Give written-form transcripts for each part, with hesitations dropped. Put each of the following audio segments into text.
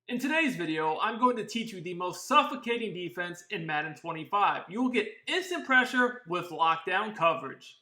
In today's video, I'm going to teach you the most suffocating defense in Madden 25. You will get instant pressure with lockdown coverage.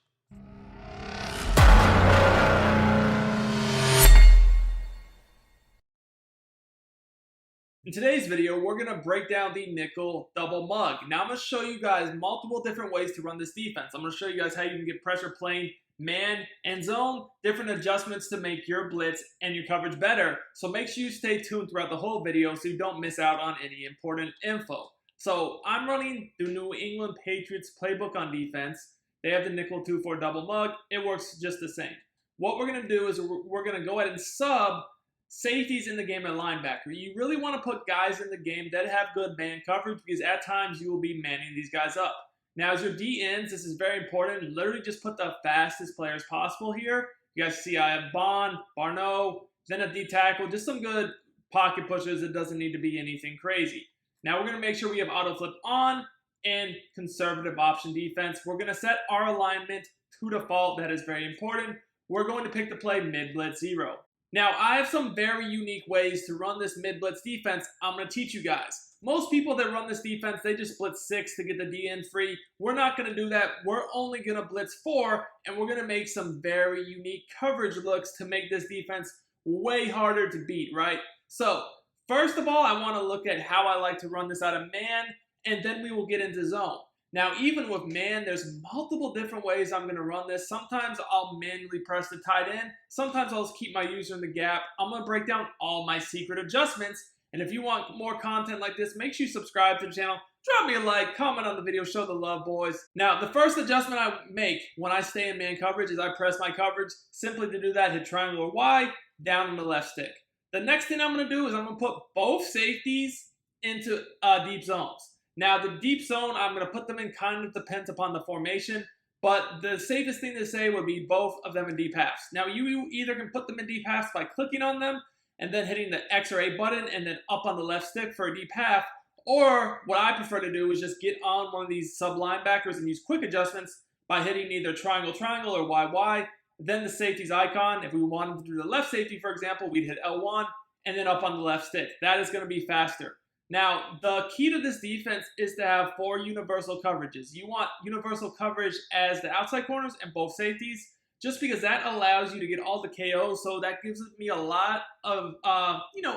In today's video, we're going to break down the nickel double mug. Now I'm going to show you guys multiple different ways to run this defense. I'm going to show you guys how you can get pressure playing man and zone, different adjustments to make your blitz and your coverage better. So make sure you stay tuned throughout the whole video so you don't miss out on any important info. So I'm running the New England Patriots playbook on defense. They have the nickel 2-4 double mug. It works just the same. What we're going to do is we're going to go ahead and sub safeties in the game at linebacker. You really want to put guys in the game that have good man coverage because at times you will be manning these guys up. Now, as your D-ends, this is very important. Literally just put the fastest players possible here. You guys see I have Bond, Barneau, then a D-tackle, just some good pocket pushes. It doesn't need to be anything crazy. Now, we're going to make sure we have auto flip on and conservative option defense. We're going to set our alignment to default. That is very important. We're going to pick the play mid-blitz 0. Now, I have some very unique ways to run this mid-blitz defense I'm going to teach you guys. Most people that run this defense, they just blitz 6 to get the D-end free. We're not going to do that. We're only going to blitz 4, and we're going to make some very unique coverage looks to make this defense way harder to beat, right? So, first of all, I want to look at how I like to run this out of man, and then we will get into zone. Now, even with man, there's multiple different ways I'm going to run this. Sometimes I'll manually press the tight end. Sometimes I'll just keep my user in the gap. I'm going to break down all my secret adjustments. And if you want more content like this, make sure you subscribe to the channel. Drop me a like, comment on the video, show the love, boys. Now, the first adjustment I make when I stay in man coverage is I press my coverage. Simply to do that, hit triangle or Y down on the left stick. The next thing I'm going to do is I'm going to put both safeties into deep zones. Now, the deep zone, I'm going to put them in kind of depends upon the formation, but the safest thing to say would be both of them in deep halves. Now, you either can put them in deep halves by clicking on them and then hitting the X or A button and then up on the left stick for a deep half, or what I prefer to do is just get on one of these sub linebackers and use quick adjustments by hitting either triangle, triangle, or YY, then the safety's icon. If we wanted to do the left safety, for example, we'd hit L1 and then up on the left stick. That is going to be faster. Now, the key to this defense is to have 4 universal coverages. You want universal coverage as the outside corners and both safeties, just because that allows you to get all the KOs. So that gives me a lot of,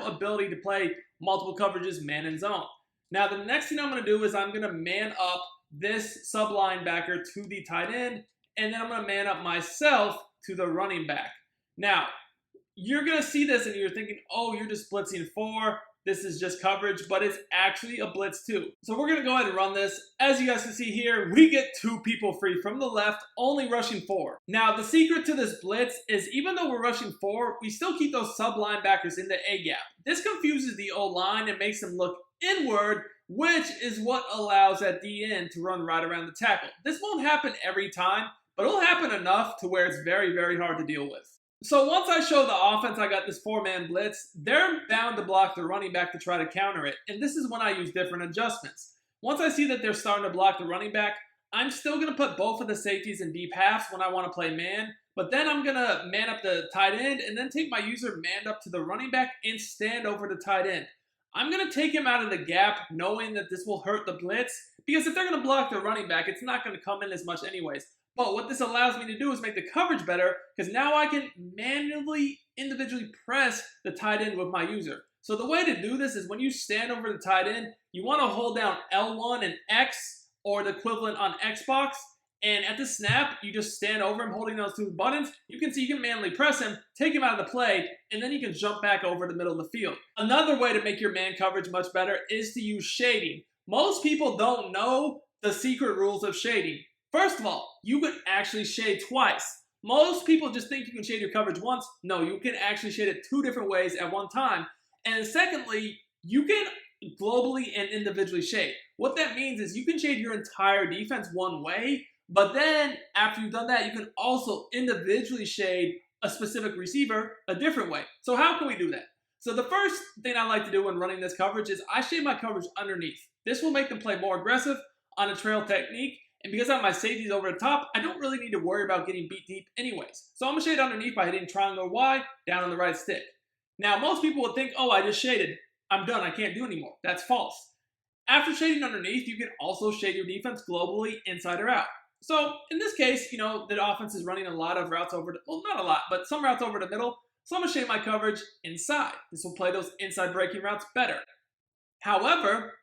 ability to play multiple coverages, man and zone. Now, the next thing I'm going to do is I'm going to man up this sub linebacker to the tight end, and then I'm going to man up myself to the running back. Now, you're going to see this and you're thinking, oh, you're just blitzing 4. This is just coverage, but it's actually a blitz 2. So we're going to go ahead and run this. As you guys can see here, we get 2 people free from the left, only rushing 4. Now, the secret to this blitz is even though we're rushing 4, we still keep those sub linebackers in the A gap. This confuses the O-line and makes them look inward, which is what allows that D-end to run right around the tackle. This won't happen every time, but it'll happen enough to where it's very, very hard to deal with. So once I show the offense I got this 4-man blitz, they're bound to block the running back to try to counter it. And this is when I use different adjustments. Once I see that they're starting to block the running back, I'm still going to put both of the safeties in deep halves when I want to play man. But then I'm going to man up the tight end and then take my user manned up to the running back and stand over the tight end. I'm going to take him out of the gap knowing that this will hurt the blitz. Because if they're going to block the running back, it's not going to come in as much anyways. But what this allows me to do is make the coverage better because now I can manually, individually press the tight end with my user. So the way to do this is when you stand over the tight end, you want to hold down L1 and X or the equivalent on Xbox. And at the snap, you just stand over him holding those 2 buttons. You can see you can manually press him, take him out of the play, and then you can jump back over the middle of the field. Another way to make your man coverage much better is to use shading. Most people don't know the secret rules of shading. First of all, you can actually shade twice. Most people just think you can shade your coverage once. No, you can actually shade it 2 different ways at one time. And secondly, you can globally and individually shade. What that means is you can shade your entire defense one way, but then after you've done that, you can also individually shade a specific receiver a different way. So how can we do that? So the first thing I like to do when running this coverage is I shade my coverage underneath. This will make them play more aggressive on a trail technique. And because I have my safeties over the top, I don't really need to worry about getting beat deep anyways. So I'm going to shade underneath by hitting triangle Y down on the right stick. Now, most people would think, oh, I just shaded. I'm done. I can't do anymore. That's false. After shading underneath, you can also shade your defense globally, inside or out. So in this case, the offense is running a lot of routes over, well, not a lot, but some routes over the middle. So I'm going to shade my coverage inside. This will play those inside breaking routes better. However,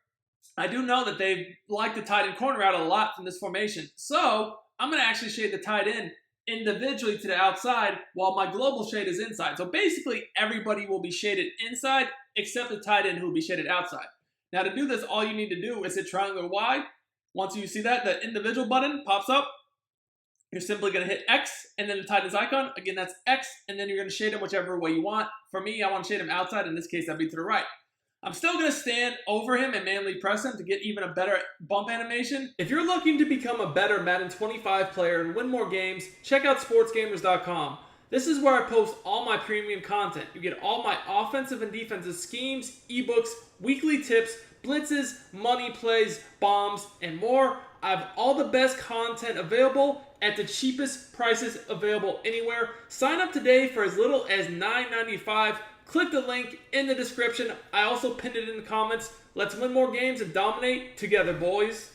I do know that they like the tight end corner out a lot from this formation. So I'm going to actually shade the tight end individually to the outside while my global shade is inside. So basically everybody will be shaded inside except the tight end who will be shaded outside. Now to do this, all you need to do is hit triangle Y. Once you see that, the individual button pops up. You're simply going to hit X and then the tight end's icon. Again, that's X, and then you're going to shade him whichever way you want. For me, I want to shade him outside. In this case, that'd be to the right. I'm still going to stand over him and manually press him to get even a better bump animation. If you're looking to become a better Madden 25 player and win more games, check out sportsgamers.com. This is where I post all my premium content. You get all my offensive and defensive schemes, ebooks, weekly tips, blitzes, money plays, bombs, and more. I have all the best content available at the cheapest prices available anywhere. Sign up today for as little as $9.95. Click the link in the description. I also pinned it in the comments. Let's win more games and dominate together, boys.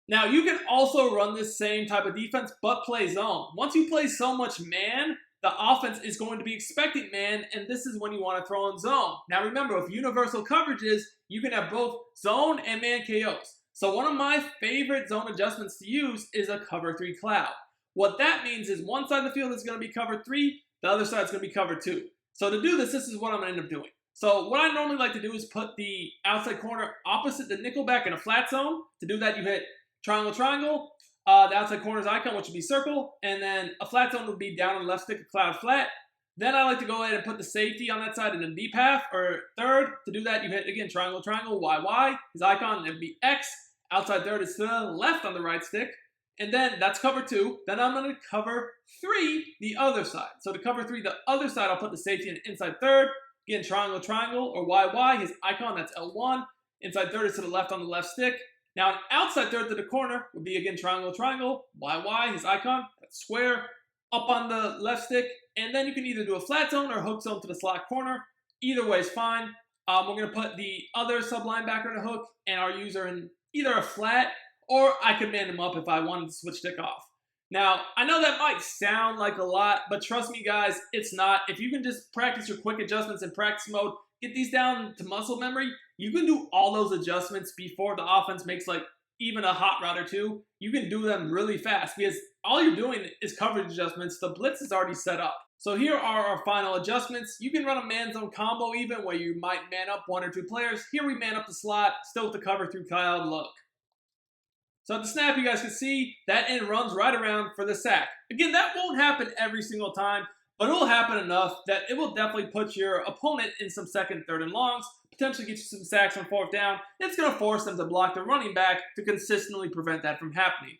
Now, you can also run this same type of defense, but play zone. Once you play so much man, the offense is going to be expecting man, and this is when you want to throw in zone. Now, remember, with universal coverages, you can have both zone and man KOs. So one of my favorite zone adjustments to use is a cover 3 cloud. What that means is one side of the field is going to be cover 3, the other side is going to be cover 2. So to do this, this is what I'm going to end up doing. So what I normally like to do is put the outside corner opposite the nickel back in a flat zone. To do that, you hit triangle, triangle, the outside corner's icon, which would be circle, and then a flat zone would be down on the left stick, a cloud flat. Then I like to go ahead and put the safety on that side in a deep half, or third. To do that, you hit, again, triangle, triangle, YY, his icon, and it'd be X. Outside third is to the left on the right stick. And then that's cover 2. Then I'm going to cover 3 the other side. So to cover 3 the other side, I'll put the safety in inside third. Again, triangle, triangle, or YY, his icon, that's L1. Inside third is to the left on the left stick. Now, an outside third to the corner would be, again, triangle, triangle, YY, his icon, that's square, up on the left stick. And then you can either do a flat zone or hook zone to the slot corner. Either way is fine. We're going to put the other sub linebacker in a hook and our user in either a flat, or I could man him up if I wanted to switch stick off. Now, I know that might sound like a lot, but trust me, guys, it's not. If you can just practice your quick adjustments in practice mode, get these down to muscle memory, you can do all those adjustments before the offense makes like even a hot route or two. You can do them really fast because all you're doing is coverage adjustments. The blitz is already set up. So here are our final adjustments. You can run a man-zone combo even where you might man up 1 or 2 players. Here we man up the slot, still with the cover 3 cloud look. So at the snap, you guys can see that end runs right around for the sack. Again, that won't happen every single time, but it will happen enough that it will definitely put your opponent in some second, third, and longs, potentially get you some sacks on 4th down. It's going to force them to block the running back to consistently prevent that from happening.